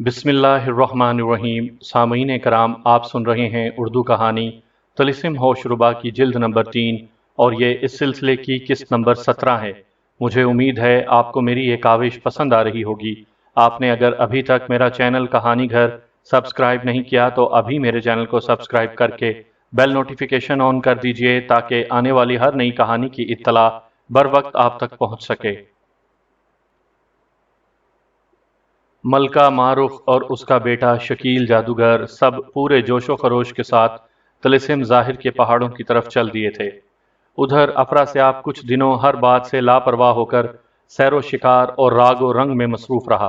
بسم اللہ الرحمن الرحیم۔ سامعین کرام، آپ سن رہے ہیں اردو کہانی طلسم ہوش ربا کی جلد نمبر 3 اور یہ اس سلسلے کی قسط نمبر 17 ہے۔ مجھے امید ہے آپ کو میری یہ کاوش پسند آ رہی ہوگی۔ آپ نے اگر ابھی تک میرا چینل کہانی گھر سبسکرائب نہیں کیا تو ابھی میرے چینل کو سبسکرائب کر کے بیل نوٹیفیکیشن آن کر دیجئے تاکہ آنے والی ہر نئی کہانی کی اطلاع بر وقت آپ تک پہنچ سکے۔ ملکہ مارخ اور اس کا بیٹا شکیل جادوگر سب پورے جوش و خروش کے ساتھ طلسم ظاہر کے پہاڑوں کی طرف چل دیے تھے۔ ادھر افراسیاب کچھ دنوں ہر بات سے لاپرواہ ہو کر سیر و شکار اور راگ و رنگ میں مصروف رہا۔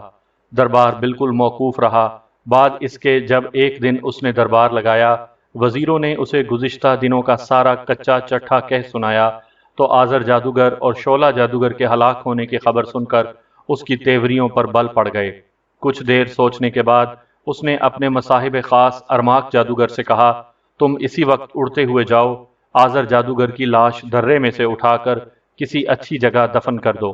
دربار بالکل موقوف رہا۔ بعد اس کے جب ایک دن اس نے دربار لگایا، وزیروں نے اسے گزشتہ دنوں کا سارا کچا چٹھا کہہ سنایا تو آزر جادوگر اور شعلہ جادوگر کے ہلاک ہونے کی خبر سن کر اس کی تیوریوں پر بل پڑ گئے۔ کچھ دیر سوچنے کے بعد اس نے اپنے مصاحب خاص ارماک جادوگر سے کہا، تم اسی وقت اڑتے ہوئے جاؤ، آزر جادوگر کی لاش درے میں سے اٹھا کر کسی اچھی جگہ دفن کر دو۔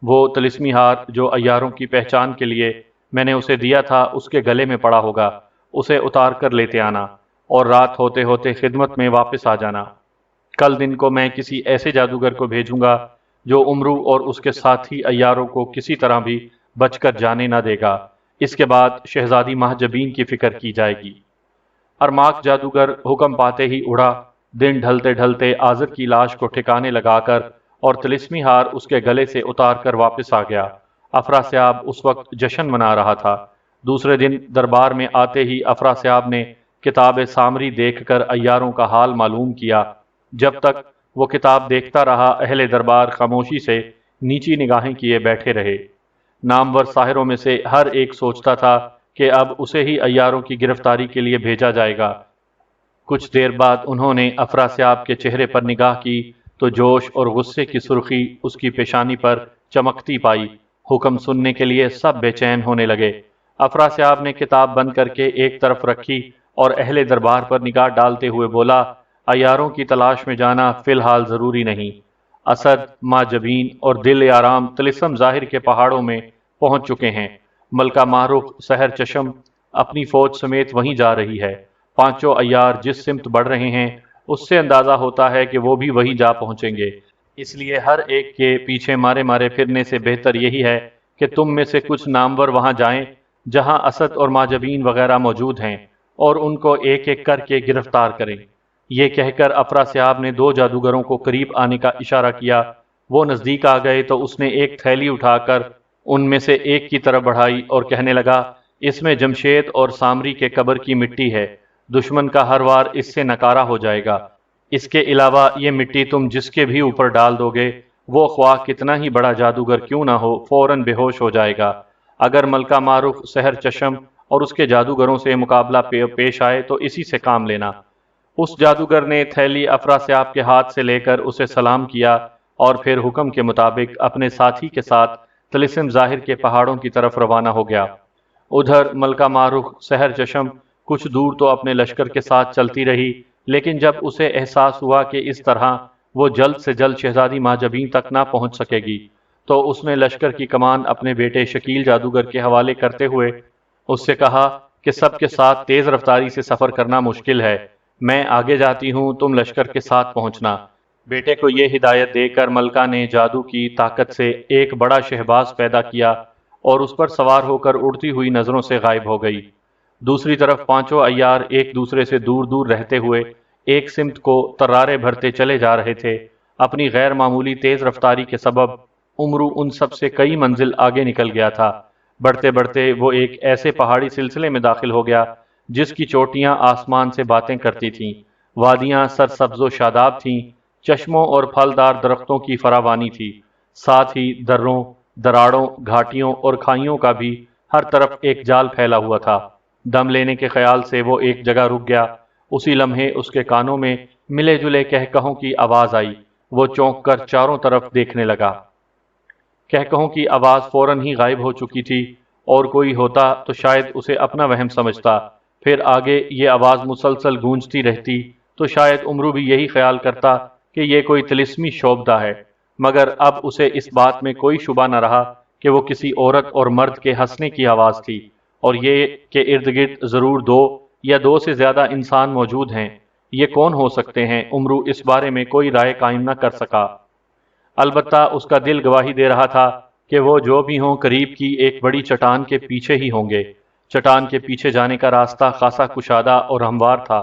وہ طلسمی ہار جو عیاروں کی پہچان کے لیے میں نے اسے دیا تھا اس کے گلے میں پڑا ہوگا، اسے اتار کر لیتے آنا اور رات ہوتے ہوتے خدمت میں واپس آ جانا۔ کل دن کو میں کسی ایسے جادوگر کو بھیجوں گا جو امرو اور اس کے ساتھی عیاروں کو کسی طرح بھی بچ کر جانے نہ دے گا۔ اس کے بعد شہزادی مہجبین کی فکر کی جائے گی۔ ارماک جادوگر حکم پاتے ہی اڑا۔ دن ڈھلتے ڈھلتے آزر کی لاش کو ٹھکانے لگا کر اور طلسمی ہار اس کے گلے سے اتار کر واپس آ گیا۔ افراسیاب اس وقت جشن منا رہا تھا۔ دوسرے دن دربار میں آتے ہی افراسیاب نے کتاب سامری دیکھ کر عیاروں کا حال معلوم کیا۔ جب تک وہ کتاب دیکھتا رہا، اہل دربار خاموشی سے نیچی نگاہیں کیے بیٹھے رہے۔ نامور ساحروں میں سے ہر ایک سوچتا تھا کہ اب اسے ہی عیاروں کی گرفتاری کے لیے بھیجا جائے گا۔ کچھ دیر بعد انہوں نے افراسیاب کے چہرے پر نگاہ کی تو جوش اور غصے کی سرخی اس کی پیشانی پر چمکتی پائی۔ حکم سننے کے لیے سب بے چین ہونے لگے۔ افراسیاب نے کتاب بند کر کے ایک طرف رکھی اور اہل دربار پر نگاہ ڈالتے ہوئے بولا، عیاروں کی تلاش میں جانا فی الحال ضروری نہیں۔ اسد، ماجبین اور دل آرام طلسم ظاہر کے پہاڑوں میں پہنچ چکے ہیں۔ ملکہ مارخ سحر چشم اپنی فوج سمیت وہیں جا رہی ہے۔ پانچوں عیار جس سمت بڑھ رہے ہیں اس سے اندازہ ہوتا ہے کہ وہ بھی وہیں جا پہنچیں گے۔ اس لیے ہر ایک کے پیچھے مارے مارے پھرنے سے بہتر یہی ہے کہ تم میں سے کچھ نامور وہاں جائیں جہاں اسد اور ماجبین وغیرہ موجود ہیں اور ان کو ایک ایک کر کے گرفتار کریں۔ یہ کہہ کر افراسیاب نے دو جادوگروں کو قریب آنے کا اشارہ کیا۔ وہ نزدیک آ گئے تو اس نے ایک تھیلی اٹھا کر ان میں سے ایک کی طرف بڑھائی اور کہنے لگا، اس میں جمشید اور سامری کے قبر کی مٹی ہے۔ دشمن کا ہر وار اس سے نکارہ ہو جائے گا۔ اس کے علاوہ یہ مٹی تم جس کے بھی اوپر ڈال دو گے وہ خواہ کتنا ہی بڑا جادوگر کیوں نہ ہو فوراً بے ہوش ہو جائے گا۔ اگر ملکہ مارخ سحر چشم اور اس کے جادوگروں سے مقابلہ پیش آئے تو اسی سے کام لینا۔ اس جادوگر نے تھیلی افراسیاب کے ہاتھ سے لے کر اسے سلام کیا اور پھر حکم کے مطابق اپنے ساتھی کے ساتھ طلسم ظاہر کے پہاڑوں کی طرف روانہ ہو گیا۔ ادھر ملکہ مارخ سحر چشم کچھ دور تو اپنے لشکر کے ساتھ چلتی رہی، لیکن جب اسے احساس ہوا کہ اس طرح وہ جلد سے جلد شہزادی ماجبین تک نہ پہنچ سکے گی تو اس نے لشکر کی کمان اپنے بیٹے شکیل جادوگر کے حوالے کرتے ہوئے اس سے کہا کہ سب کے ساتھ تیز رفتاری سے سفر کرنا مشکل ہے، میں آگے جاتی ہوں، تم لشکر کے ساتھ پہنچنا۔ بیٹے کو یہ ہدایت دے کر ملکہ نے جادو کی طاقت سے ایک بڑا شہباز پیدا کیا اور اس پر سوار ہو کر اڑتی ہوئی نظروں سے غائب ہو گئی۔ دوسری طرف پانچوں عیار ایک دوسرے سے دور دور رہتے ہوئے ایک سمت کو ترارے بھرتے چلے جا رہے تھے۔ اپنی غیر معمولی تیز رفتاری کے سبب امرو ان سب سے کئی منزل آگے نکل گیا تھا۔ بڑھتے بڑھتے وہ ایک ایسے پہاڑی سلسلے میں داخل ہو گیا جس کی چوٹیاں آسمان سے باتیں کرتی تھیں۔ وادیاں سرسبز و شاداب تھیں، چشموں اور پھلدار درختوں کی فراوانی تھی، ساتھ ہی دروں، دراڑوں، گھاٹیوں اور کھائیوں کا بھی ہر طرف ایک جال پھیلا ہوا تھا۔ دم لینے کے خیال سے وہ ایک جگہ رک گیا۔ اسی لمحے اس کے کانوں میں ملے جلے کہکہوں کی آواز آئی۔ وہ چونک کر چاروں طرف دیکھنے لگا۔ کہکہوں کی آواز فوراً ہی غائب ہو چکی تھی، اور کوئی ہوتا تو شاید اسے اپنا وہم سمجھتا۔ پھر آگے یہ آواز مسلسل گونجتی رہتی تو شاید امرو بھی یہی خیال کرتا کہ یہ کوئی طلسمی شعبدہ ہے، مگر اب اسے اس بات میں کوئی شبہ نہ رہا کہ وہ کسی عورت اور مرد کے ہنسنے کی آواز تھی۔ اور یہ کہ ارد گرد ضرور دو یا دو سے زیادہ انسان موجود ہیں۔ یہ کون ہو سکتے ہیں؟ امرو اس بارے میں کوئی رائے قائم نہ کر سکا۔ البتہ اس کا دل گواہی دے رہا تھا کہ وہ جو بھی ہوں قریب کی ایک بڑی چٹان کے پیچھے ہی ہوں گے۔ چٹان کے پیچھے جانے کا راستہ خاصا کشادہ اور ہموار تھا۔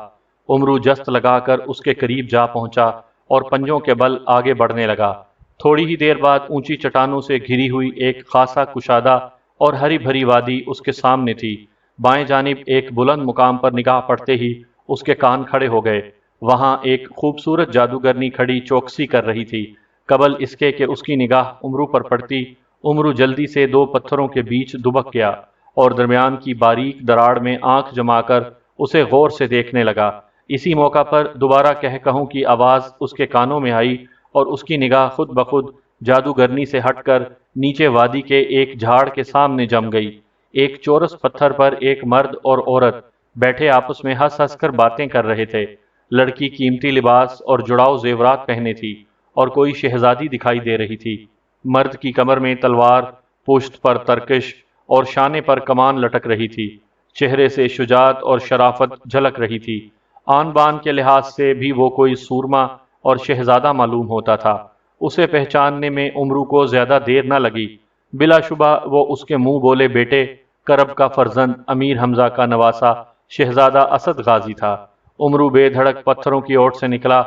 امرو جست لگا کر اس کے قریب جا پہنچا اور پنجوں کے بل آگے بڑھنے لگا۔ تھوڑی ہی دیر بعد اونچی چٹانوں سے گھری ہوئی ایک خاصا کشادہ اور ہری بھری وادی اس کے سامنے تھی۔ بائیں جانب ایک بلند مقام پر نگاہ پڑتے ہی اس کے کان کھڑے ہو گئے۔ وہاں ایک خوبصورت جادوگرنی کھڑی چوکسی کر رہی تھی۔ قبل اس کے کہ اس کی نگاہ امرو پر پڑتی، امرو جلدی سے دو پتھروں کے بیچ دبک گیا اور درمیان کی باریک دراڑ میں آنکھ جما کر اسے غور سے دیکھنے لگا۔ اسی موقع پر دوبارہ کہوں کی آواز اس کے کانوں میں آئی اور اس کی نگاہ خود بخود جادوگرنی سے ہٹ کر نیچے وادی کے ایک جھاڑ کے سامنے جم گئی۔ ایک چورس پتھر پر ایک مرد اور عورت بیٹھے آپس میں ہنس ہنس کر باتیں کر رہے تھے۔ لڑکی قیمتی لباس اور جڑاؤ زیورات پہنے تھی اور کوئی شہزادی دکھائی دے رہی تھی۔ مرد کی کمر میں تلوار، پشت پر ترکش اور شانے پر کمان لٹک رہی تھی۔ چہرے سے شجاعت اور شرافت جھلک رہی تھی۔ آن بان کے لحاظ سے بھی وہ کوئی سورما اور شہزادہ معلوم ہوتا تھا۔ اسے پہچاننے میں امرو کو زیادہ دیر نہ لگی۔ بلا شبہ وہ اس کے منہ بولے بیٹے کرب کا فرزند امیر حمزہ کا نواسا شہزادہ اسد غازی تھا۔ امرو بے دھڑک پتھروں کی اوٹ سے نکلا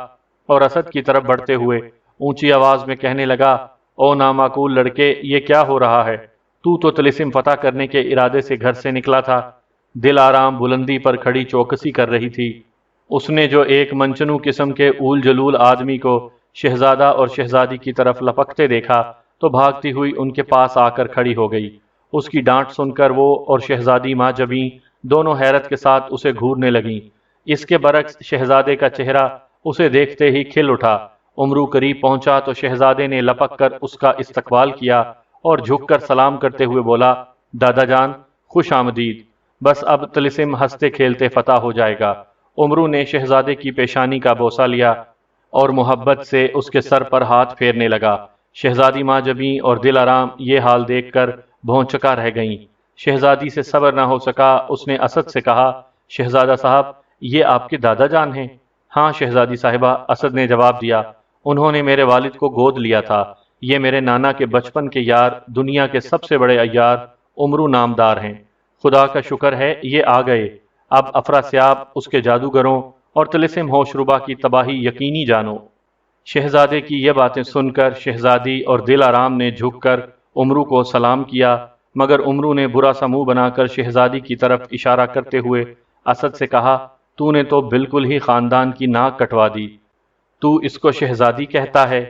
اور اسد کی طرف بڑھتے ہوئے اونچی آواز میں کہنے لگا، او نامعقول لڑکے، یہ کیا ہو رہا ہے؟ تو طلسم فتح کرنے کے ارادے سے گھر سے نکلا تھا۔ دل آرام بلندی پر کھڑی چوکسی کر رہی تھی۔ اس نے جو ایک منچنو قسم کے اول جلول آدمی کو شہزادہ اور شہزادی کی طرف لپکتے دیکھا تو بھاگتی ہوئی ان کے پاس آ کر کھڑی ہو گئی۔ اس کی ڈانٹ سن کر وہ اور شہزادی ماں جبیں دونوں حیرت کے ساتھ اسے گھورنے لگیں۔ اس کے برعکس شہزادے کا چہرہ اسے دیکھتے ہی کھل اٹھا۔ امرو قریب پہنچا تو شہزادے نے لپک کر اس کا استقبال کیا اور جھک کر سلام کرتے ہوئے بولا، دادا جان، خوش آمدید۔ بس اب طلسم ہنستے کھیلتے فتح ہو جائے گا۔ امرو نے شہزادے کی پیشانی کا بوسہ لیا اور محبت سے اس کے سر پر ہاتھ پھیرنے لگا۔ شہزادی ماں جبیں اور دل آرام یہ حال دیکھ کر بھونچکا رہ گئیں۔ شہزادی سے صبر نہ ہو سکا، اس نے اسد سے کہا، شہزادہ صاحب، یہ آپ کے دادا جان ہیں؟ ہاں شہزادی صاحبہ، اسد نے جواب دیا، انہوں نے میرے والد کو گود لیا تھا۔ یہ میرے نانا کے بچپن کے یار، دنیا کے سب سے بڑے عیار امرو نامدار ہیں۔ خدا کا شکر ہے یہ آ گئے۔ اب افراسیاب، اس کے جادوگروں اور طلسم ہوش ربا کی تباہی یقینی جانو۔ شہزادے کی یہ باتیں سن کر شہزادی اور دل آرام نے جھک کر امرو کو سلام کیا، مگر امرو نے برا سا منہ بنا کر شہزادی کی طرف اشارہ کرتے ہوئے اسد سے کہا، تو نے تو بالکل ہی خاندان کی ناک کٹوا دی۔ تو اس کو شہزادی کہتا ہے؟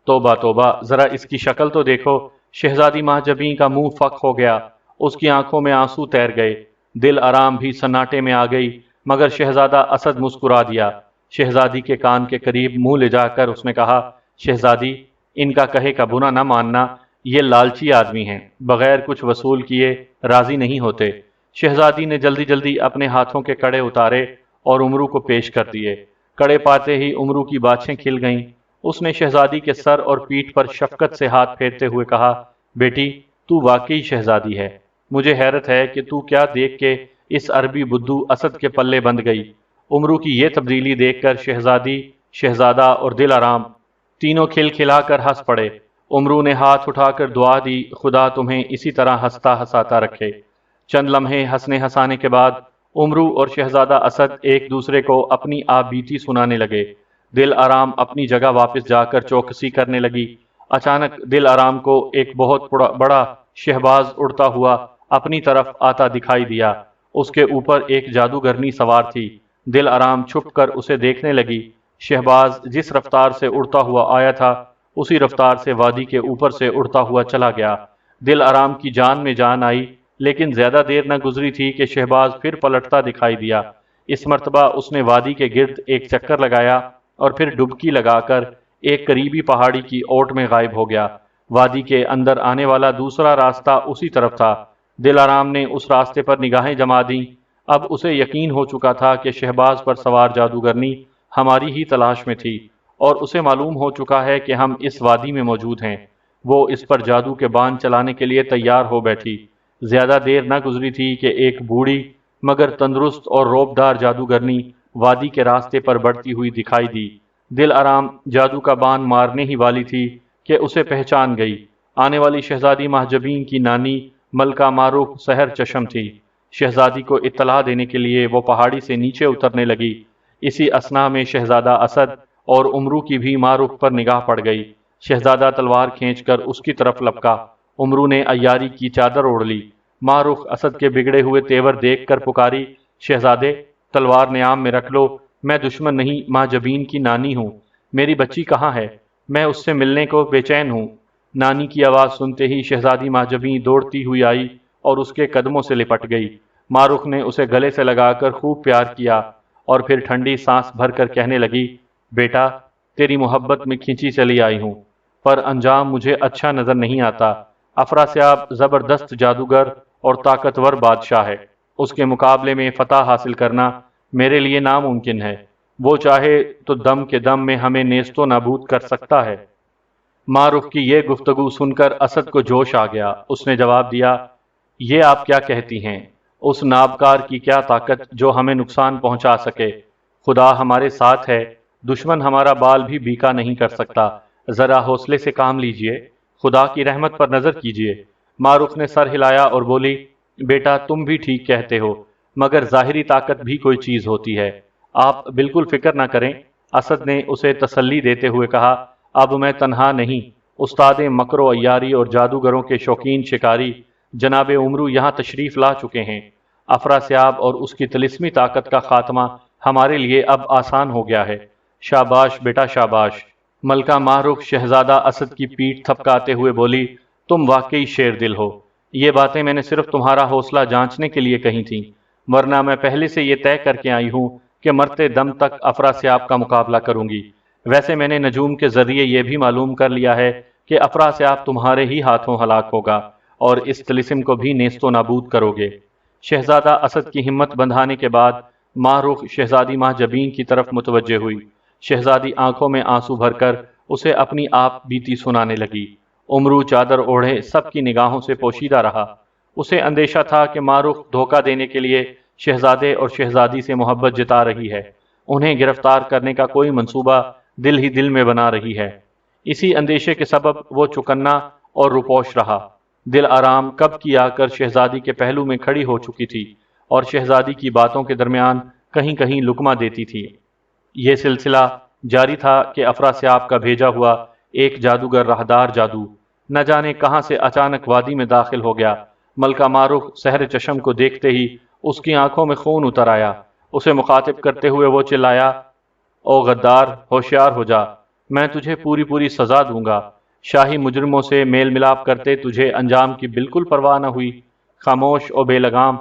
توبہ توبہ، ذرا اس کی شکل تو دیکھو۔ شہزادی ماں جبیں کا منہ فک ہو گیا، اس کی آنکھوں میں آنسو تیر گئے۔ دل آرام بھی سناٹے میں آ گئی، مگر شہزادہ اسد مسکرا دیا۔ شہزادی کے کان کے قریب منہ لے جا کر اس نے کہا، شہزادی، ان کا کہے کا برا نہ ماننا، یہ لالچی آدمی ہیں، بغیر کچھ وصول کیے راضی نہیں ہوتے۔ شہزادی نے جلدی جلدی اپنے ہاتھوں کے کڑے اتارے اور امرو کو پیش کر دیے۔ کڑے پاتے ہی امرو کی باچھیں کھل گئیں۔ اس نے شہزادی کے سر اور پیٹھ پر شفقت سے ہاتھ پھیرتے ہوئے کہا، بیٹی، تو واقعی شہزادی ہے۔ مجھے حیرت ہے کہ تو کیا دیکھ کے اس عربی بدو اسد کے پلے بند گئی۔ امرو کی یہ تبدیلی دیکھ کر شہزادی، شہزادہ اور دل آرام تینوں کھل کھلا کر ہنس پڑے۔ امرو نے ہاتھ اٹھا کر دعا دی، خدا تمہیں اسی طرح ہنستا ہنساتا رکھے۔ چند لمحے ہنسنے ہنسانے کے بعد امرو اور شہزادہ اسد ایک دوسرے کو اپنی آپ بیتی سنانے لگے۔ دل آرام اپنی جگہ واپس جا کر چوکسی کرنے لگی۔ اچانک دل آرام کو ایک بہت بڑا شہباز اڑتا ہوا اپنی طرف آتا دکھائی دیا۔ اس کے اوپر ایک جادوگرنی سوار تھی۔ دل آرام چھپ کر اسے دیکھنے لگی۔ شہباز جس رفتار سے اڑتا ہوا آیا تھا، اسی رفتار سے وادی کے اوپر سے اڑتا ہوا چلا گیا۔ دل آرام کی جان میں جان آئی، لیکن زیادہ دیر نہ گزری تھی کہ شہباز پھر پلٹتا دکھائی دیا۔ اس مرتبہ اس نے وادی کے گرد ایک چکر لگایا اور پھر ڈبکی لگا کر ایک قریبی پہاڑی کی اوٹ میں غائب ہو گیا۔ وادی کے اندر آنے والا دوسرا راستہ اسی طرف تھا۔ دل آرام نے اس راستے پر نگاہیں جما دیں۔ اب اسے یقین ہو چکا تھا کہ شہباز پر سوار جادوگرنی ہماری ہی تلاش میں تھی، اور اسے معلوم ہو چکا ہے کہ ہم اس وادی میں موجود ہیں۔ وہ اس پر جادو کے بان چلانے کے لیے تیار ہو بیٹھی۔ زیادہ دیر نہ گزری تھی کہ ایک بوڑھی مگر تندرست اور روبدار جادوگرنی وادی کے راستے پر بڑھتی ہوئی دکھائی دی۔ دل آرام جادو کا بان مارنے ہی والی تھی کہ اسے پہچان گئی۔ آنے والی شہزادی مہجبین کی نانی ملکہ معروف سحر چشم تھی۔ شہزادی کو اطلاع دینے کے لیے وہ پہاڑی سے نیچے اترنے لگی۔ اسی اثنا میں شہزادہ اسد اور امرو کی بھی معروف پر نگاہ پڑ گئی۔ شہزادہ تلوار کھینچ کر اس کی طرف لپکا۔ امرو نے عیاری کی چادر اوڑھ لی۔ معروف اسد کے بگڑے ہوئے تیور دیکھ کر پکاری، شہزادے تلوار نیام میں رکھ لو، میں دشمن نہیں مہجبین کی نانی ہوں۔ میری بچی کہاں ہے؟ میں اس سے ملنے کو بے چین ہوں۔ نانی کی آواز سنتے ہی شہزادی مہجبین دوڑتی ہوئی آئی اور اس کے قدموں سے لپٹ گئی۔ معروف نے اسے گلے سے لگا کر خوب پیار کیا اور پھر ٹھنڈی سانس بھر کر کہنے لگی، بیٹا تیری محبت میں کھینچی چلی آئی ہوں، پر انجام مجھے اچھا نظر نہیں آتا۔ افراسیاب زبردست جادوگر اور طاقتور بادشاہ ہے، اس کے مقابلے میں فتح حاصل کرنا میرے لیے ناممکن ہے۔ وہ چاہے تو دم کے دم میں ہمیں نیست و نابود کر سکتا ہے۔ معروف کی یہ گفتگو سن کر اسد کو جوش آ گیا۔ اس نے جواب دیا، یہ آپ کیا کہتی ہیں؟ اس نابکار کی کیا طاقت جو ہمیں نقصان پہنچا سکے؟ خدا ہمارے ساتھ ہے، دشمن ہمارا بال بھی بیکا نہیں کر سکتا۔ ذرا حوصلے سے کام لیجئے، خدا کی رحمت پر نظر کیجئے۔ معروف نے سر ہلایا اور بولی، بیٹا تم بھی ٹھیک کہتے ہو، مگر ظاہری طاقت بھی کوئی چیز ہوتی ہے، آپ بالکل فکر نہ کریں۔ اسد نے اسے تسلی دیتے ہوئے کہا، اب میں تنہا نہیں، استاد مکر و عیاری اور جادوگروں کے شوقین شکاری جناب عمرو یہاں تشریف لا چکے ہیں۔ افراسیاب اور اس کی طلسمی طاقت کا خاتمہ ہمارے لیے اب آسان ہو گیا ہے۔ شاباش بیٹا شاباش۔ ملکہ معروف شہزادہ اسد کی پیٹھ تھپکاتے ہوئے بولی، تم واقعی شیر دل ہو۔ یہ باتیں میں نے صرف تمہارا حوصلہ جانچنے کے لیے کہی تھیں، ورنہ میں پہلے سے یہ طے کر کے آئی ہوں کہ مرتے دم تک افراسیاب کا مقابلہ کروں گی۔ ویسے میں نے نجوم کے ذریعے یہ بھی معلوم کر لیا ہے کہ افراسیاب تمہارے ہی ہاتھوں ہلاک ہوگا اور اس طلسم کو بھی نیست و نابود کرو گے۔ شہزادہ اسد کی ہمت بندھانے کے بعد معروف شہزادی مہجبین کی طرف متوجہ ہوئی۔ شہزادی آنکھوں میں آنسو بھر کر اسے اپنی آپ بیتی سنانے لگی۔ امرو چادر اوڑھے سب کی نگاہوں سے پوشیدہ رہا۔ اسے اندیشہ تھا کہ معروف دھوکہ دینے کے لیے شہزادے اور شہزادی سے محبت جتا رہی ہے، انہیں گرفتار کرنے کا کوئی منصوبہ دل ہی دل میں بنا رہی ہے۔ اسی اندیشے کے سبب وہ چکنا اور روپوش رہا۔ دل آرام کب کی آ کر شہزادی کے پہلو میں کھڑی ہو چکی تھی اور شہزادی کی باتوں کے درمیان کہیں کہیں لقمہ دیتی تھی۔ یہ سلسلہ جاری تھا کہ افراسیاب کا بھیجا ہوا ایک جادوگر راہدار جادو نہ جانے کہاں سے اچانک وادی میں داخل ہو گیا۔ ملکہ معروف سحر چشم کو دیکھتے ہی اس کی آنکھوں میں خون اتر آیا۔ اسے مخاطب کرتے ہوئے وہ چلایا، او غدار ہوشیار ہو جا، میں تجھے پوری سزا دوں گا۔ شاہی مجرموں سے میل ملاپ کرتے تجھے انجام کی بالکل پرواہ نہ ہوئی۔ خاموش او بے لگام،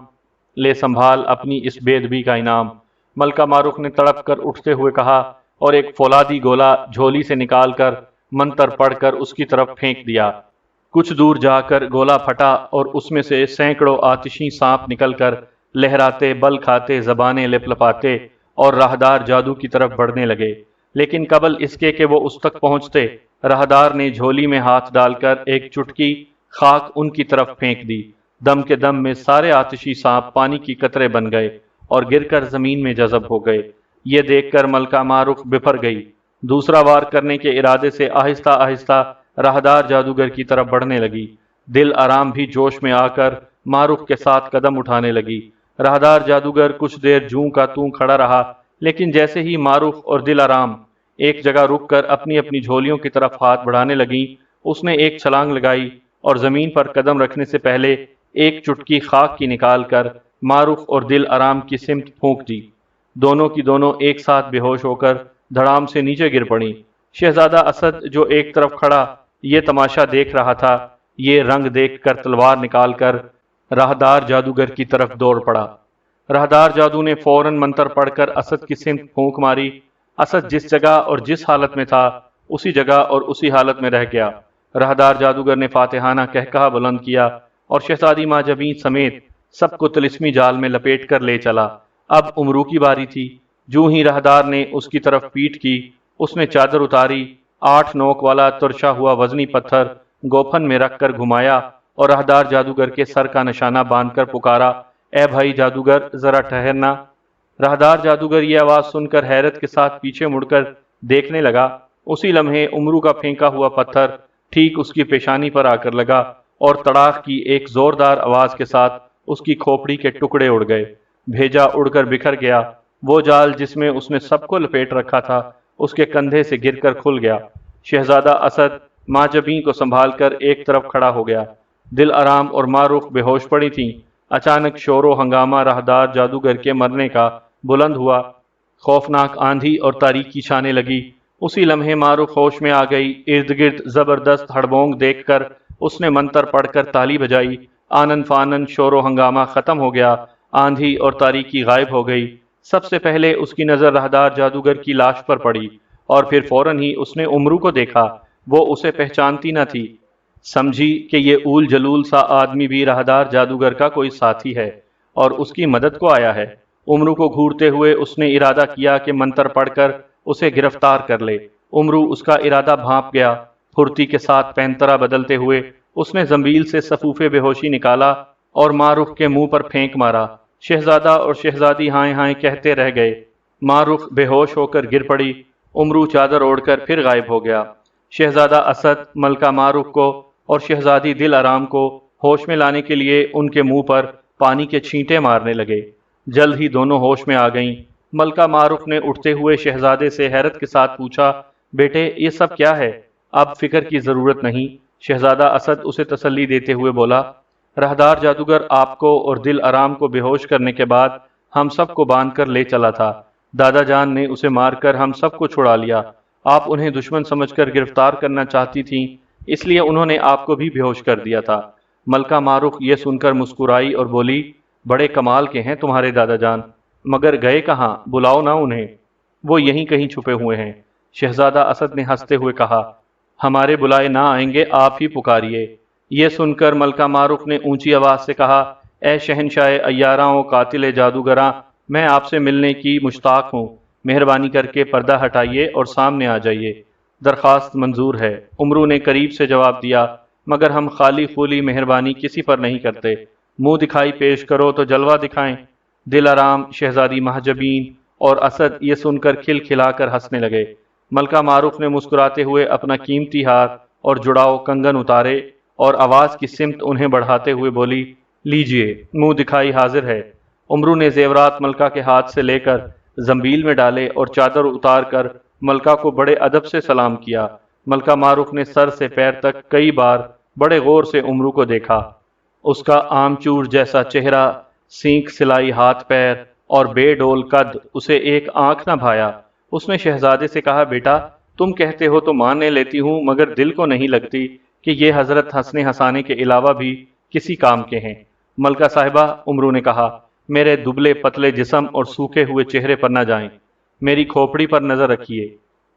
لے سنبھال اپنی اس بے ادبی کا انعام۔ ملکہ معروف نے تڑپ کر اٹھتے ہوئے کہا اور ایک فولادی گولا جھولی سے نکال کر منتر پڑھ کر اس کی طرف پھینک دیا۔ کچھ دور جا کر گولا پھٹا اور اس میں سے سینکڑوں آتشی سانپ نکل کر لہراتے بل کھاتے زبانیں لپ لپاتے اور راہدار جادو کی طرف بڑھنے لگے۔ لیکن قبل اس کے کہ وہ اس تک پہنچتے، راہدار نے جھولی میں ہاتھ ڈال کر ایک چٹکی خاک ان کی طرف پھینک دی۔ دم کے دم میں سارے آتشی سانپ پانی کی قطرے بن گئے اور گر کر زمین میں جذب ہو گئے۔ یہ دیکھ کر ملکہ معروف بپھر گئی۔ دوسرا وار کرنے کے ارادے سے آہستہ آہستہ راہدار جادوگر کی طرف بڑھنے لگی۔ دل آرام بھی جوش میں آ کر معروف کے ساتھ قدم اٹھانے لگی۔ راہدار جادوگر کچھ دیر جوں کا توں کھڑا رہا، لیکن جیسے ہی معروف اور دل آرام ایک جگہ رک کر اپنی اپنی جھولیوں کی طرف ہاتھ بڑھانے لگیں، اس نے ایک چھلانگ لگائی اور زمین پر قدم رکھنے سے پہلے ایک چٹکی خاک کی نکال کر معروف اور دل آرام کی سمت پھونک دی۔ دونوں کی دونوں ایک ساتھ بے ہوش ہو کر دھڑام سے نیچے گر پڑیں۔ شہزادہ اسد جو ایک طرف کھڑا یہ تماشا دیکھ رہا تھا، یہ رنگ دیکھ کر تلوار نکال کر راہدار جادوگر کی طرف دوڑ پڑا۔ راہدار جادو نے فوراً منتر پڑھ کر اسد کی سمت پھونک ماری۔ اسد جس جگہ اور جس حالت میں تھا اسی جگہ اور اسی حالت میں رہ گیا۔ راہدار جادوگر نے فاتحانہ کہکہا بلند کیا اور شہزادی ماجبین سمیت سب کو طلسمی جال میں لپیٹ کر لے چلا۔ اب امرو کی باری تھی۔ جوں ہی راہدار نے اس کی طرف پیٹ کی، اس نے چادر اتاری، 8 نوک والا ترشا ہوا وزنی پتھر گوپھن میں رکھ کر گھمایا اور راہدار جادوگر کے سر کا نشانہ باندھ کر پکارا، اے بھائی جادوگر، ذرا ٹھہرنا۔ راہدار جادوگر یہ آواز سن کر حیرت کے ساتھ پیچھے مڑ کر دیکھنے لگا۔ اسی لمحے امرو کا پھینکا ہوا پتھر ٹھیک اس کی پیشانی پر آ کر لگا اور تڑاک کی ایک زوردار آواز کے ساتھ اس کی کھوپڑی کے ٹکڑے اڑ گئے۔ بھیجا اڑ کر بکھر گیا۔ وہ جال جس میں اس نے سب کو لپیٹ رکھا تھا اس کے کندھے سے گر کر کھل گیا۔ شہزادہ اسد ماجبیں کو سنبھال کر ایک طرف کھڑا ہو گیا۔ دل آرام اور ماں رخ بے ہوش پڑی تھیں۔ اچانک شور و ہنگامہ راہدار جادوگر کے مرنے کا بلند ہوا۔ خوفناک آندھی اور تاریکی چھانے لگی۔ اسی لمحے ماں رخ ہوش میں آ گئی۔ ارد گرد زبردست ہڑبونگ دیکھ کر اس نے منتر پڑھ کر تالی بجائی۔ آنن فانن شور و ہنگامہ ختم ہو گیا۔ آندھی اور تاریکی غائب ہو گئی۔ سب سے پہلے اس کی نظر راہدار جادوگر کی لاش پر پڑی اور پھر فوراً ہی اس نے امرو کو دیکھا۔ وہ اسے پہچانتی نہ تھی۔ سمجھی کہ یہ اول جلول سا آدمی بھی راہدار جادوگر کا کوئی ساتھی ہے اور اس کی مدد کو آیا ہے۔ امرو کو گھورتے ہوئے اس نے ارادہ کیا کہ منتر پڑھ کر اسے گرفتار کر لے۔ امرو اس کا ارادہ بھانپ گیا۔ پھرتی کے ساتھ پینترا بدلتے ہوئے اس نے زنبیل سے صفوف بے ہوشی نکالا اور ماں رخ کے منہ پر پھینک مارا۔ شہزادہ اور شہزادی ہائیں ہائیں کہتے رہ گئے۔ ماں رخ بے ہوش ہو کر گر پڑی۔ امرو چادر اوڑھ کر پھر غائب ہو گیا۔ شہزادہ اسد ملکہ ماں رخ کو اور شہزادی دل آرام کو ہوش میں لانے کے لیے ان کے منہ پر پانی کے چھینٹے مارنے لگے۔ جلد ہی دونوں ہوش میں آ گئیں۔ ملکہ ماں رخ نے اٹھتے ہوئے شہزادے سے حیرت کے ساتھ پوچھا، بیٹے یہ سب کیا ہے؟ اب فکر کی ضرورت نہیں۔ شہزادہ اسد اسے تسلی دیتے ہوئے بولا، راہدار جادوگر آپ کو اور دل آرام کو بے ہوش کرنے کے بعد ہم سب کو باندھ کر لے چلا تھا۔ دادا جان نے اسے مار کر ہم سب کو چھڑا لیا۔ آپ انہیں دشمن سمجھ کر گرفتار کرنا چاہتی تھیں، اس لیے انہوں نے آپ کو بھی بے ہوش کر دیا تھا۔ ملکہ ماں رخ یہ سن کر مسکرائی اور بولی، بڑے کمال کے ہیں تمہارے دادا جان، مگر گئے کہاں؟ بلاؤ نہ انہیں، وہ یہیں کہیں چھپے ہوئے ہیں۔ شہزادہ اسد نے ہنستے ہوئے کہا، ہمارے بلائے نہ آئیں گے، آپ ہی پکاریے۔ یہ سن کر ملکہ ماں رخ نے اونچی آواز سے کہا، اے شہنشاہ عیاراں و قاتل جادوگراں، میں آپ سے ملنے کی مشتاق ہوں۔ مہربانی کر کے پردہ ہٹائیے اور سامنے آ جائیے۔ درخواست منظور ہے، امرو نے قریب سے جواب دیا، مگر ہم خالی خولی مہربانی کسی پر نہیں کرتے۔ منہ دکھائی پیش کرو تو جلوہ دکھائیں۔ دل آرام، شہزادی مہجبین اور اسد یہ سن کر کھل کھلا کر ہنسنے لگے۔ ملکہ ماں رخ نے مسکراتے ہوئے اپنا قیمتی ہار اور جڑاؤ کنگن اتارے اور آواز کی سمت انہیں بڑھاتے ہوئے بولی، لیجئے، منہ دکھائی حاضر ہے۔ امرو نے زیورات ملکہ کے ہاتھ سے لے کر زنبیل میں ڈالے اور چادر اتار کر ملکہ کو بڑے ادب سے سلام کیا۔ ملکہ ماں رخ نے سر سے پیر تک کئی بار بڑے غور سے امرو کو دیکھا۔ اس کا آمچور جیسا چہرہ، سینک سلائی ہاتھ پیر اور بے ڈول قد اسے ایک آنکھ نہ بھایا۔ اس نے شہزادے سے کہا، بیٹا تم کہتے ہو تو مان لیتی ہوں، مگر دل کو نہیں لگتی کہ یہ حضرت ہنسنے ہنسانے کے علاوہ بھی کسی کام کے ہیں۔ ملکہ صاحبہ، امرو نے کہا، میرے دبلے پتلے جسم اور سوکھے ہوئے چہرے پر نہ جائیں، میری کھوپڑی پر نظر رکھیے،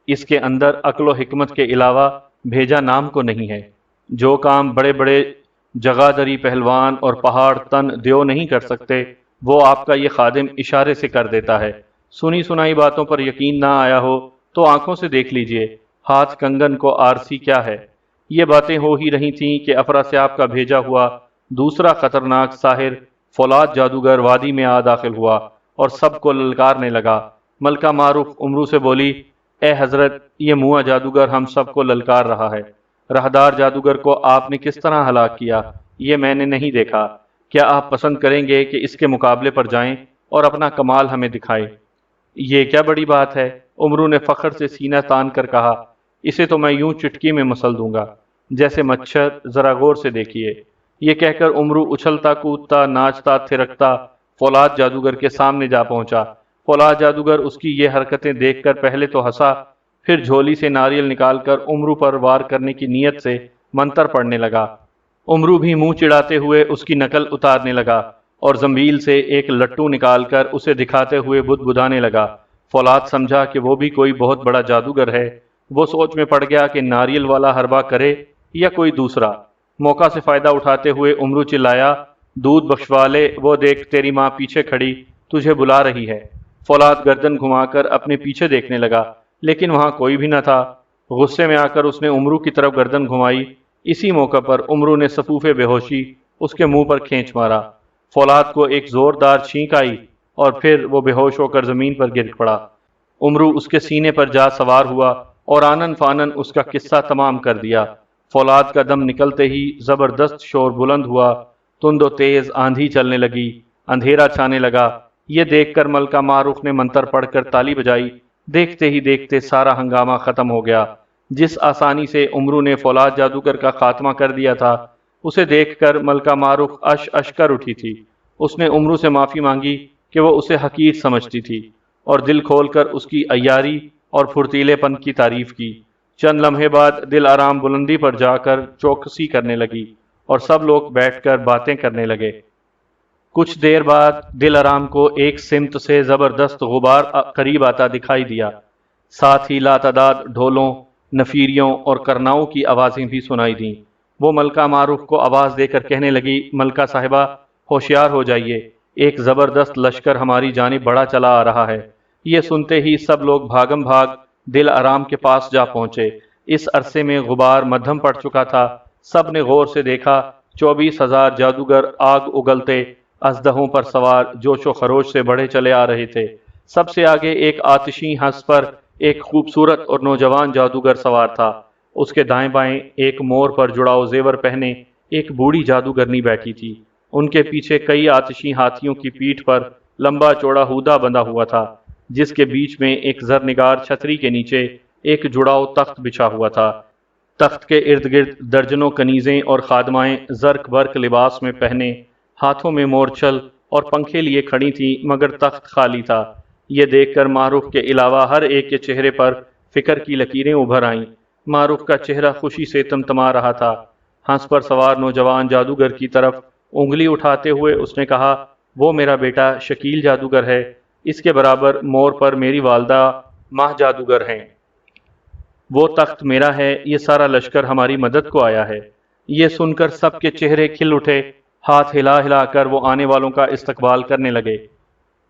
اس کے اندر عقل و حکمت کے علاوہ بھیجا نام کو نہیں ہے۔ جو کام بڑے بڑے جگادری پہلوان اور پہاڑ تن دیو نہیں کر سکتے، وہ آپ کا یہ خادم اشارے سے کر دیتا ہے۔ سنی سنائی باتوں پر یقین نہ آیا ہو تو آنکھوں سے دیکھ لیجئے، ہاتھ کنگن کو آرسی کیا ہے۔ یہ باتیں ہو ہی رہی تھیں کہ افراسیاب کا بھیجا ہوا دوسرا خطرناک ساحر فولاد جادوگر وادی میں آ داخل ہوا اور سب کو للکارنے لگا۔ ملکہ ماں رخ امرو سے بولی، اے حضرت، یہ موا جادوگر ہم سب کو للکار رہا ہے۔ راہدار جادوگر کو آپ نے کس طرح ہلاک کیا یہ میں نے نہیں دیکھا۔ کیا آپ پسند کریں گے کہ اس کے مقابلے پر جائیں اور اپنا کمال ہمیں دکھائیں؟ یہ کیا بڑی بات ہے، امرو نے فخر سے سینہ تان کر کہا، اسے تو میں یوں چٹکی میں مسل دوں گا جیسے مچھر، ذرا غور سے دیکھیے۔ یہ کہہ کر امرو اچھلتا کودتا ناچتا تھرکتا فولاد جادوگر کے سامنے جا پہنچا۔ فولاد جادوگر اس کی یہ حرکتیں دیکھ کر پہلے تو ہنسا، پھر جھولی سے ناریل نکال کر امرو پر وار کرنے کی نیت سے منتر پڑھنے لگا۔ امرو بھی منہ چڑھاتے ہوئے اس کی نقل اتارنے لگا اور زنبیل سے ایک لٹو نکال کر اسے دکھاتے ہوئے بدبدانے لگا۔ فولاد سمجھا کہ وہ بھی کوئی بہت بڑا جادوگر ہے۔ وہ سوچ میں پڑ گیا کہ ناریل والا حربہ کرے یا کوئی دوسرا۔ موقع سے فائدہ اٹھاتے ہوئے امرو چلایا، دودھ بخشوا لے، وہ دیکھ تیری ماں پیچھے کھڑی تجھے بلا رہی ہے۔ فولاد گردن گھما کر اپنے پیچھے دیکھنے لگا، لیکن وہاں کوئی بھی نہ تھا۔ غصے میں آ کر اس نے امرو کی طرف گردن گھمائی اسی موقع پر عمرو نے صفوف بے ہوشی اس کے منہ پر کھینچ مارا۔ فولاد کو ایک زوردار چھینک آئی اور پھر وہ بے ہوش ہو کر زمین پر گر پڑا۔ عمرو اس کے سینے پر جا سوار ہوا اور آنن فانن اس کا قصہ تمام کر دیا۔ فولاد کا دم نکلتے ہی زبردست شور بلند ہوا، تند و تیز آندھی چلنے لگی، اندھیرا چھانے لگا۔ یہ دیکھ کر ملکہ ماروخ نے منتر پڑھ کر تالی بجائی۔ دیکھتے ہی دیکھتے سارا ہنگامہ ختم ہو گیا۔ جس آسانی سے عمرو نے فولاد جادوگر کا خاتمہ کر دیا تھا، اسے دیکھ کر ملکہ ماروخ اش اش کر اٹھی تھی۔ اس نے عمرو سے معافی مانگی کہ وہ اسے حقیر سمجھتی تھی، اور دل کھول کر اس کی عیاری اور پھرتیلے پن کی تعریف کی۔ چند لمحے بعد دل آرام بلندی پر جا کر چوکسی کرنے لگی اور سب لوگ بیٹھ کر باتیں کرنے لگے۔ کچھ دیر بعد دل آرام کو ایک سمت سے زبردست غبار قریب آتا دکھائی دیا، ساتھ ہی لاتعداد ڈھولوں، نفیریوں اور کرناؤں کی آوازیں بھی سنائی دیں۔ وہ ملکہ ماروخ کو آواز دے کر کہنے لگی، ملکہ صاحبہ ہوشیار ہو جائیے، ایک زبردست لشکر ہماری جانب بڑھا چلا آ رہا ہے۔ یہ سنتے ہی سب لوگ بھاگم بھاگ دل آرام کے پاس جا پہنچے۔ اس عرصے میں غبار مدھم پڑ چکا تھا۔ سب نے غور سے دیکھا، 24,000 جادوگر آگ اگلتے اژدہوں پر سوار جوش و خروش سے بڑھے چلے آ رہے تھے۔ سب سے آگے ایک آتشی ہنس پر ایک خوبصورت اور نوجوان جادوگر سوار تھا۔ اس کے دائیں بائیں ایک مور پر جڑاؤ زیور پہنے ایک بوڑھی جادوگرنی بیٹھی تھی۔ ان کے پیچھے کئی آتشی ہاتھیوں کی پیٹھ پر لمبا چوڑا ہودہ بندھا ہوا تھا، جس کے بیچ میں ایک زرنگار چھتری کے نیچے ایک جڑاؤ تخت بچھا ہوا تھا۔ تخت کے ارد گرد درجنوں کنیزیں اور خادمائیں زرق برق لباس میں پہنے، ہاتھوں میں مورچل اور پنکھے لیے کھڑی تھیں، مگر تخت خالی تھا۔ یہ دیکھ کر ماروخ کے علاوہ ہر ایک کے چہرے پر فکر کی لکیریں ابھر آئیں۔ ماروخ کا چہرہ خوشی سے تمتما رہا تھا۔ ہنس پر سوار نوجوان جادوگر کی طرف انگلی اٹھاتے ہوئے اس نے کہا، وہ میرا بیٹا شکیل جادوگر ہے، اس کے برابر مور پر میری والدہ ماہ جادوگر ہیں۔ وہ تخت میرا ہے، یہ سارا لشکر ہماری مدد کو آیا ہے۔ یہ سن کر سب کے چہرے کھل اٹھے، ہاتھ ہلا ہلا کر وہ آنے والوں کا استقبال کرنے لگے۔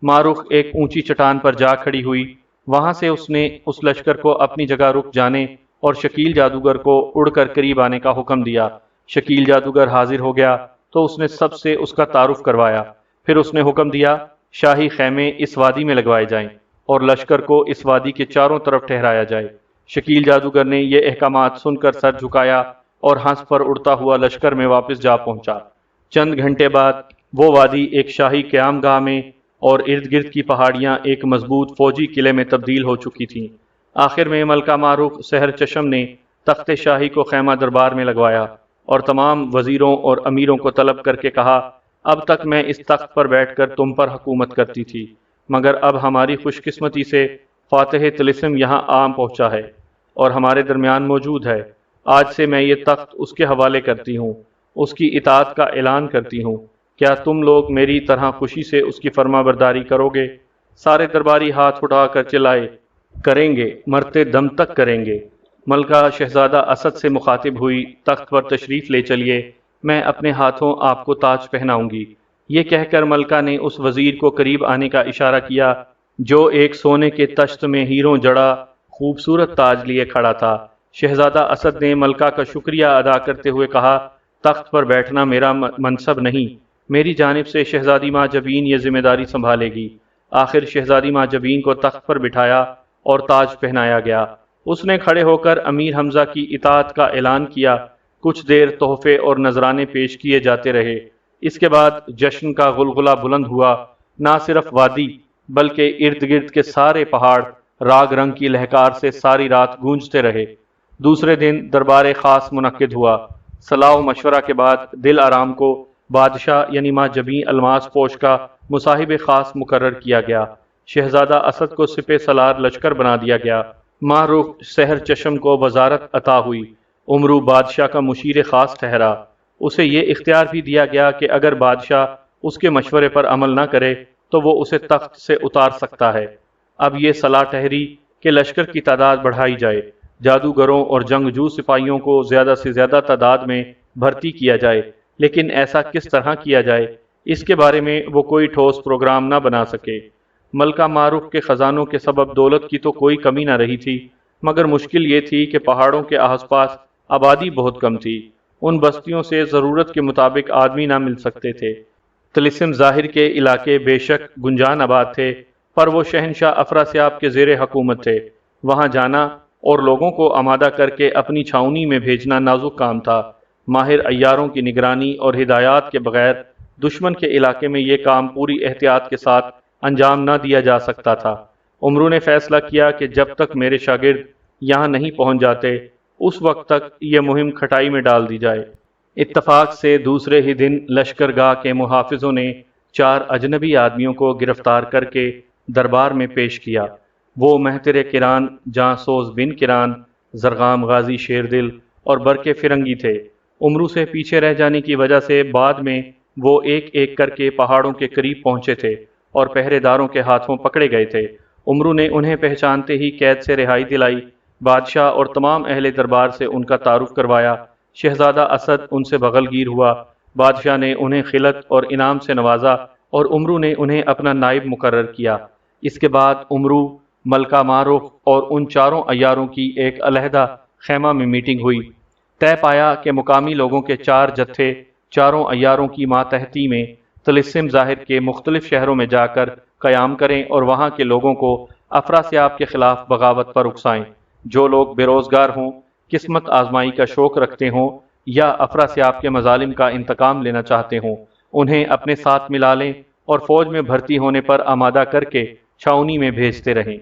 ماروخ ایک اونچی چٹان پر جا کھڑی ہوئی، وہاں سے اس نے اس لشکر کو اپنی جگہ رک جانے اور شکیل جادوگر کو اڑ کر قریب آنے کا حکم دیا۔ شکیل جادوگر حاضر ہو گیا تو اس نے سب سے اس کا تعارف کروایا۔ پھر اس نے حکم دیا، شاہی خیمے اس وادی میں لگوائے جائیں اور لشکر کو اس وادی کے چاروں طرف ٹھہرایا جائے۔ شکیل جادوگر نے یہ احکامات سن کر سر جھکایا اور ہنس پر اڑتا ہوا لشکر میں واپس جا پہنچا۔ چند گھنٹے بعد وہ وادی ایک شاہی قیام گاہ میں اور ارد گرد کی پہاڑیاں ایک مضبوط فوجی قلعے میں تبدیل ہو چکی تھیں۔ آخر میں ملکہ ماروخ سحر چشم نے تخت شاہی کو خیمہ دربار میں لگوایا اور تمام وزیروں اور امیروں کو طلب کر کے کہا، اب تک میں اس تخت پر بیٹھ کر تم پر حکومت کرتی تھی، مگر اب ہماری خوش قسمتی سے فاتح طلسم یہاں آ پہنچا ہے اور ہمارے درمیان موجود ہے۔ آج سے میں یہ تخت اس کے حوالے کرتی ہوں، اس کی اطاعت کا اعلان کرتی ہوں۔ کیا تم لوگ میری طرح خوشی سے اس کی فرما برداری کرو گے؟ سارے درباری ہاتھ اٹھا کر چلائے، کریں گے، مرتے دم تک کریں گے۔ ملکہ شہزادہ اسد سے مخاطب ہوئی، تخت پر تشریف لے چلیے، میں اپنے ہاتھوں آپ کو تاج پہناؤں گی۔ یہ کہہ کر ملکہ نے اس وزیر کو قریب آنے کا اشارہ کیا جو ایک سونے کے تشت میں ہیروں جڑا خوبصورت تاج لیے کھڑا تھا۔ شہزادہ اسد نے ملکہ کا شکریہ ادا کرتے ہوئے کہا، تخت پر بیٹھنا میرا منصب نہیں، میری جانب سے شہزادی ماں جبین یہ ذمہ داری سنبھالے گی۔ آخر شہزادی ماں جبین کو تخت پر بٹھایا اور تاج پہنایا گیا۔ اس نے کھڑے ہو کر امیر حمزہ کی اطاعت کا اعلان کیا۔ کچھ دیر تحفے اور نذرانے پیش کیے جاتے رہے۔ اس کے بعد جشن کا غلغلہ بلند ہوا۔ نہ صرف وادی بلکہ ارد گرد کے سارے پہاڑ راگ رنگ کی لہکار سے ساری رات گونجتے رہے۔ دوسرے دن دربار خاص منعقد ہوا۔ صلاح و مشورہ کے بعد دل آرام کو بادشاہ یعنی ماں جبیں الماس پوش کا مصاحب خاص مقرر کیا گیا۔ شہزادہ اسد کو سپہ سالار لشکر بنا دیا گیا۔ ماروخ سحر چشم کو وزارت عطا ہوئی۔ عمرو بادشاہ کا مشیر خاص ٹھہرا۔ اسے یہ اختیار بھی دیا گیا کہ اگر بادشاہ اس کے مشورے پر عمل نہ کرے تو وہ اسے تخت سے اتار سکتا ہے۔ اب یہ صلاح ٹھہری کہ لشکر کی تعداد بڑھائی جائے، جادوگروں اور جنگجو سپاہیوں کو زیادہ سے زیادہ تعداد میں بھرتی کیا جائے، لیکن ایسا کس طرح کیا جائے، اس کے بارے میں وہ کوئی ٹھوس پروگرام نہ بنا سکے۔ ملکہ ماروخ کے خزانوں کے سبب دولت کی تو کوئی کمی نہ رہی تھی، مگر مشکل یہ تھی کہ پہاڑوں کے آس پاس آبادی بہت کم تھی ان بستیوں سے ضرورت کے مطابق آدمی نہ مل سکتے تھے۔ طلسم ظاہر کے علاقے بے شک گنجان آباد تھے، پر وہ شہنشاہ افراسیاب کے زیر حکومت تھے۔ وہاں جانا اور لوگوں کو آمادہ کر کے اپنی چھاؤنی میں بھیجنا نازک کام تھا۔ ماہر عیاروں کی نگرانی اور ہدایات کے بغیر دشمن کے علاقے میں یہ کام پوری احتیاط کے ساتھ انجام نہ دیا جا سکتا تھا۔ عمرو نے فیصلہ کیا کہ جب تک میرے شاگرد یہاں نہیں پہنچ جاتے اس وقت تک یہ مہم کھٹائی میں ڈال دی جائے۔ اتفاق سے دوسرے ہی دن لشکرگاہ کے محافظوں نے 4 اجنبی آدمیوں کو گرفتار کر کے دربار میں پیش کیا۔ وہ مہتر کران، جانسوز بن کران، زرغام غازی شیردل اور برکے فرنگی تھے۔ عمرو سے پیچھے رہ جانے کی وجہ سے بعد میں وہ ایک ایک کر کے پہاڑوں کے قریب پہنچے تھے اور پہرے داروں کے ہاتھوں پکڑے گئے تھے۔ عمرو نے انہیں پہچانتے ہی قید سے رہائی دلائی، بادشاہ اور تمام اہل دربار سے ان کا تعارف کروایا۔ شہزادہ اسد ان سے بغل گیر ہوا۔ بادشاہ نے انہیں خلعت اور انعام سے نوازا اور عمرو نے انہیں اپنا نائب مقرر کیا۔ اس کے بعد عمرو، ملکہ معروف اور ان 4 عیاروں کی ایک علیحدہ خیمہ میں میٹنگ ہوئی۔ طے پایا کہ مقامی لوگوں کے 4 جتھے 4 عیاروں کی ماتحتی میں طلسم ظاہر کے مختلف شہروں میں جا کر قیام کریں اور وہاں کے لوگوں کو افراسیاب کے خلاف بغاوت پر اکسائیں۔ جو لوگ بے روزگار ہوں، قسمت آزمائی کا شوق رکھتے ہوں یا افراسیاب کے مظالم کا انتقام لینا چاہتے ہوں، انہیں اپنے ساتھ ملا لیں اور فوج میں بھرتی ہونے پر آمادہ کر کے چھاؤنی میں بھیجتے رہیں۔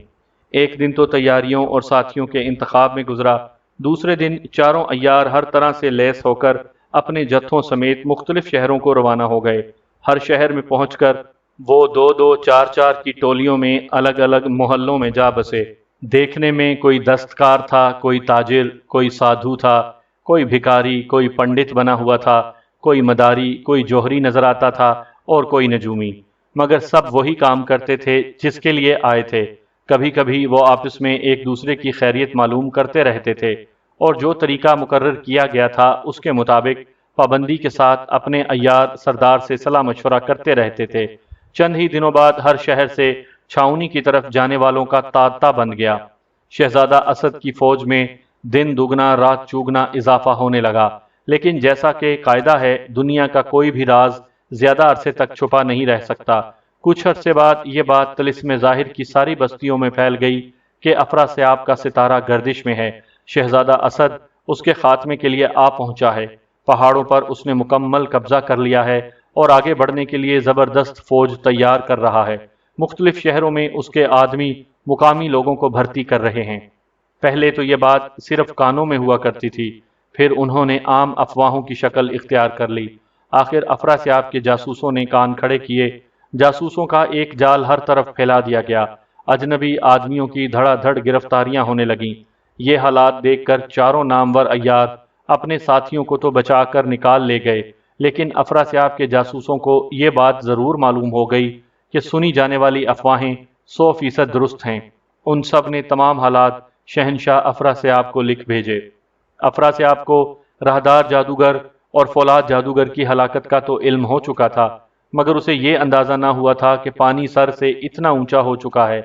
ایک دن تو تیاریوں اور ساتھیوں کے انتخاب میں گزرا۔ دوسرے دن 4 عیار ہر طرح سے لیس ہو کر اپنے جتھوں سمیت مختلف شہروں کو روانہ ہو گئے۔ ہر شہر میں پہنچ کر وہ 2-2، 4-4 کی ٹولیوں میں الگ الگ محلوں میں جا بسے۔ دیکھنے میں کوئی دستکار تھا، کوئی تاجر، کوئی سادھو تھا، کوئی بھکاری، کوئی پنڈت بنا ہوا تھا، کوئی مداری، کوئی جوہری نظر آتا تھا اور کوئی نجومی، مگر سب وہی کام کرتے تھے جس کے لیے آئے تھے۔ کبھی کبھی وہ آپس میں ایک دوسرے کی خیریت معلوم کرتے رہتے تھے اور جو طریقہ مقرر کیا گیا تھا اس کے مطابق پابندی کے ساتھ اپنے عیار سردار سے صلاح مشورہ کرتے رہتے تھے۔ چند ہی دنوں بعد ہر شہر سے چھاؤنی کی طرف جانے والوں کا تانتا بن گیا۔ شہزادہ اسد کی فوج میں دن دگنا رات چوگنا اضافہ ہونے لگا، لیکن جیسا کہ قاعدہ ہے دنیا کا کوئی بھی راز زیادہ عرصے تک چھپا نہیں رہ سکتا۔ کچھ عرصے بعد یہ بات طلسم ظاہر کی ساری بستیوں میں پھیل گئی کہ افراسیاب کا ستارہ گردش میں ہے، شہزادہ اسد اس کے خاتمے کے لیے آ پہنچا ہے، پہاڑوں پر اس نے مکمل قبضہ کر لیا ہے اور آگے بڑھنے کے لیے زبردست فوج تیار کر رہا ہے۔ مختلف شہروں میں اس کے آدمی مقامی لوگوں کو بھرتی کر رہے ہیں۔ پہلے تو یہ بات صرف کانوں میں ہوا کرتی تھی، پھر انہوں نے عام افواہوں کی شکل اختیار کر لی۔ آخر افراسیاب کے جاسوسوں نے کان کھڑے کیے، جاسوسوں کا ایک جال ہر طرف پھیلا دیا گیا، اجنبی آدمیوں کی دھڑا دھڑ گرفتاریاں ہونے لگیں۔ یہ حالات دیکھ کر 4 نامور عیار اپنے ساتھیوں کو تو بچا کر نکال لے گئے، لیکن افراسیاب کے جاسوسوں کو یہ بات ضرور معلوم ہو گئی کہ سنی جانے والی افواہیں 100% درست ہیں۔ ان سب نے تمام حالات شہنشاہ افراسیاب کو لکھ بھیجے۔ افراسیاب کو راہدار جادوگر اور فولاد جادوگر کی ہلاکت کا تو علم ہو چکا تھا، مگر اسے یہ اندازہ نہ ہوا تھا کہ پانی سر سے اتنا اونچا ہو چکا ہے۔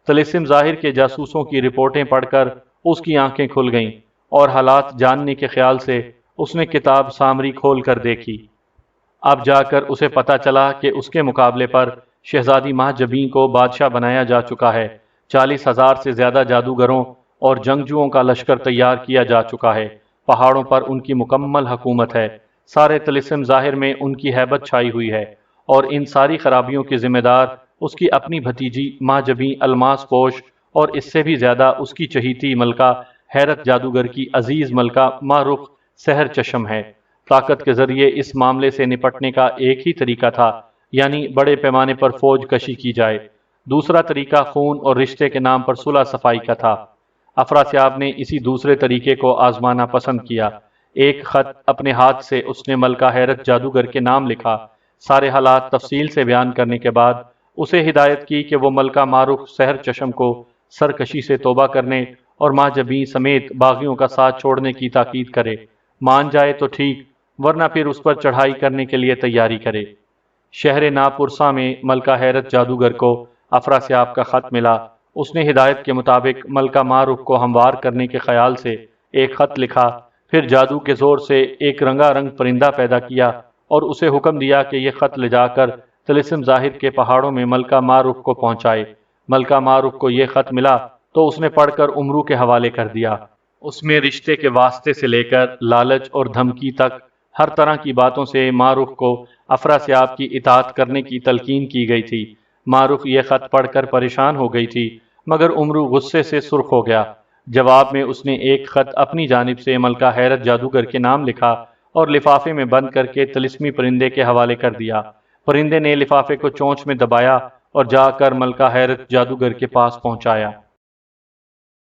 طلسم ظاہر کے جاسوسوں کی رپورٹیں پڑھ کر اس کی آنکھیں کھل گئیں اور حالات جاننے کے خیال سے اس نے کتاب سامری کھول کر دیکھی۔ اب جا کر اسے پتا چلا کہ اس کے مقابلے پر شہزادی ماہ جبیں کو بادشاہ بنایا جا چکا ہے، 40,000 سے زیادہ جادوگروں اور جنگجوؤں کا لشکر تیار کیا جا چکا ہے، پہاڑوں پر ان کی مکمل حکومت ہے، سارے طلسم ظاہر میں ان کی ہیبت چھائی ہوئی ہے، اور ان ساری خرابیوں کی ذمہ دار اس کی اپنی بھتیجی ماہ جبیں الماس پوش اور اس سے بھی زیادہ اس کی چہیتی ملکہ حیرت جادوگر کی عزیز ملکہ ماہ رخ سحر چشم ہے۔ طاقت کے ذریعے اس معاملے سے نپٹنے کا ایک ہی طریقہ تھا، یعنی بڑے پیمانے پر فوج کشی کی جائے۔ دوسرا طریقہ خون اور رشتے کے نام پر صلح صفائی کا تھا۔ افراسیاب نے اسی دوسرے طریقے کو آزمانا پسند کیا۔ ایک خط اپنے ہاتھ سے اس نے ملکہ حیرت جادوگر کے نام لکھا، سارے حالات تفصیل سے بیان کرنے کے بعد اسے ہدایت کی کہ وہ ملکہ ماہ رخ سحر چشم کو سرکشی سے توبہ کرنے اور ماہ جبیں سمیت باغیوں کا ساتھ چھوڑنے کی تاکید کرے۔ مان جائے تو ٹھیک، ورنہ پھر اس پر چڑھائی کرنے کے لیے تیاری کرے۔ شہر ناپرسا میں ملکہ حیرت جادوگر کو افراسیاب کا خط ملا۔ اس نے ہدایت کے مطابق ملکہ ماہ رخ کو ہموار کرنے کے خیال سے ایک خط لکھا، پھر جادو کے زور سے ایک رنگا رنگ پرندہ پیدا کیا اور اسے حکم دیا کہ یہ خط لے جا کر طلسم ظاہر کے پہاڑوں میں ملکہ ماروف کو پہنچائے۔ ملکہ ماروف کو یہ خط ملا تو اس نے پڑھ کر امرو کے حوالے کر دیا۔ اس میں رشتے کے واسطے سے لے کر لالچ اور دھمکی تک ہر طرح کی باتوں سے معروف کو افراسیاب کی اطاعت کرنے کی تلقین کی گئی تھی۔ معروف یہ خط پڑھ کر پریشان ہو گئی تھی، مگر امرو غصے سے سرخ ہو گیا۔ جواب میں اس نے ایک خط اپنی جانب سے ملکہ حیرت جادوگر کے نام لکھا اور لفافے میں بند کر کے طلسمی پرندے کے حوالے کر دیا۔ پرندے نے لفافے کو چونچ میں دبایا اور جا کر ملکہ حیرت جادوگر کے پاس پہنچایا۔